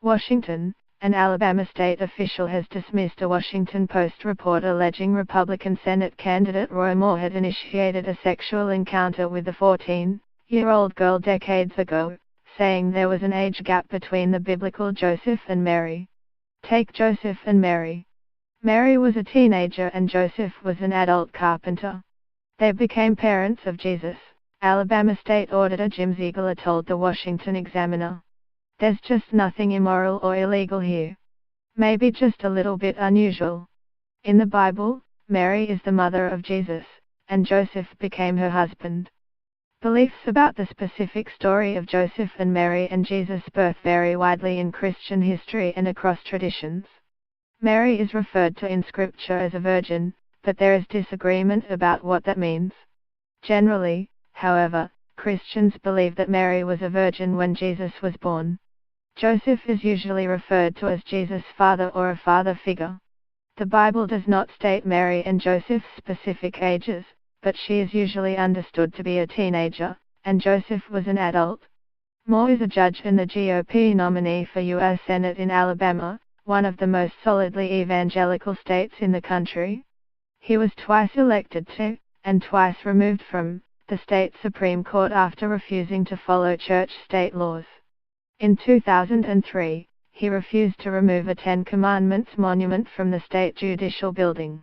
Washington, an Alabama state official has dismissed a Washington Post report alleging Republican Senate candidate Roy Moore had initiated a sexual encounter with a 14-year-old girl decades ago, saying there was an age gap between the biblical Joseph and Mary. Take Joseph and Mary. Mary was a teenager and Joseph was an adult carpenter. They became parents of Jesus, Alabama State Auditor Jim Ziegler told the Washington Examiner. There's just nothing immoral or illegal here. Maybe just a little bit unusual. In the Bible, Mary is the mother of Jesus, and Joseph became her husband. Beliefs about the specific story of Joseph and Mary and Jesus' birth vary widely in Christian history and across traditions. Mary is referred to in Scripture as a virgin, but there is disagreement about what that means. Generally, however, Christians believe that Mary was a virgin when Jesus was born. Joseph is usually referred to as Jesus' father or a father figure. The Bible does not state Mary and Joseph's specific ages, but she is usually understood to be a teenager, and Joseph was an adult. Moore is a judge and the GOP nominee for U.S. Senate in Alabama, one of the most solidly evangelical states in the country. He was twice elected to, and twice removed from, the state Supreme Court after refusing to follow church state laws. In 2003, he refused to remove a Ten Commandments monument from the state judicial building.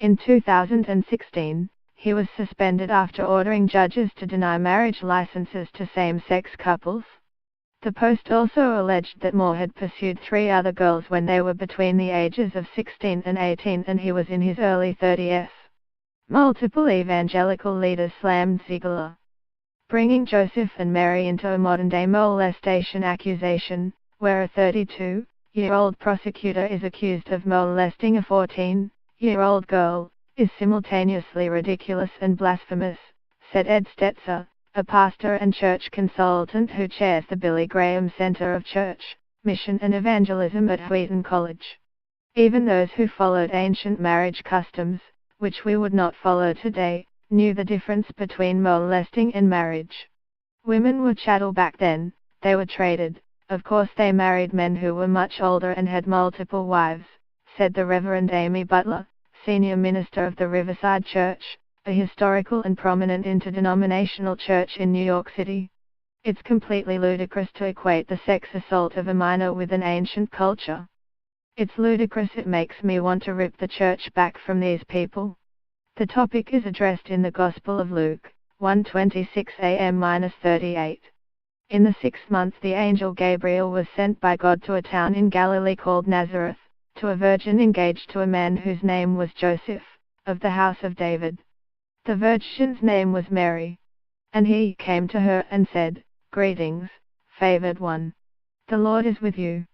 In 2016, he was suspended after ordering judges to deny marriage licenses to same-sex couples. The Post also alleged that Moore had pursued 3 other girls when they were between the ages of 16 and 18 and he was in his early 30s. Multiple evangelical leaders slammed Ziegler, bringing Joseph and Mary into a modern-day molestation accusation, where a 32-year-old prosecutor is accused of molesting a 14-year-old girl, is simultaneously ridiculous and blasphemous, said Ed Stetzer, a pastor and church consultant who chairs the Billy Graham Center of Church, Mission and Evangelism at Wheaton College. Even those who followed ancient marriage customs, which we would not follow today, knew the difference between molesting and marriage. Women were chattel back then, they were traded. Of course they married men who were much older and had multiple wives, said the Reverend Amy Butler, senior minister of the Riverside Church, a historical and prominent interdenominational church in New York City. It's completely ludicrous to equate the sex assault of a minor with an ancient culture. It's ludicrous. It makes me want to rip the church back from these people. The topic is addressed in the Gospel of Luke, 1:26 am-38. In the 6th month the angel Gabriel was sent by God to a town in Galilee called Nazareth, to a virgin engaged to a man whose name was Joseph, of the house of David. The virgin's name was Mary. And he came to her and said, "Greetings, favored one. The Lord is with you."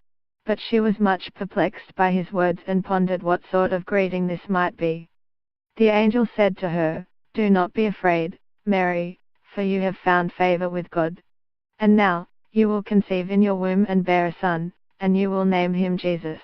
But she was much perplexed by his words and pondered what sort of greeting this might be. The angel said to her, "Do not be afraid, Mary, for you have found favor with God. And now, you will conceive in your womb and bear a son, and you will name him Jesus.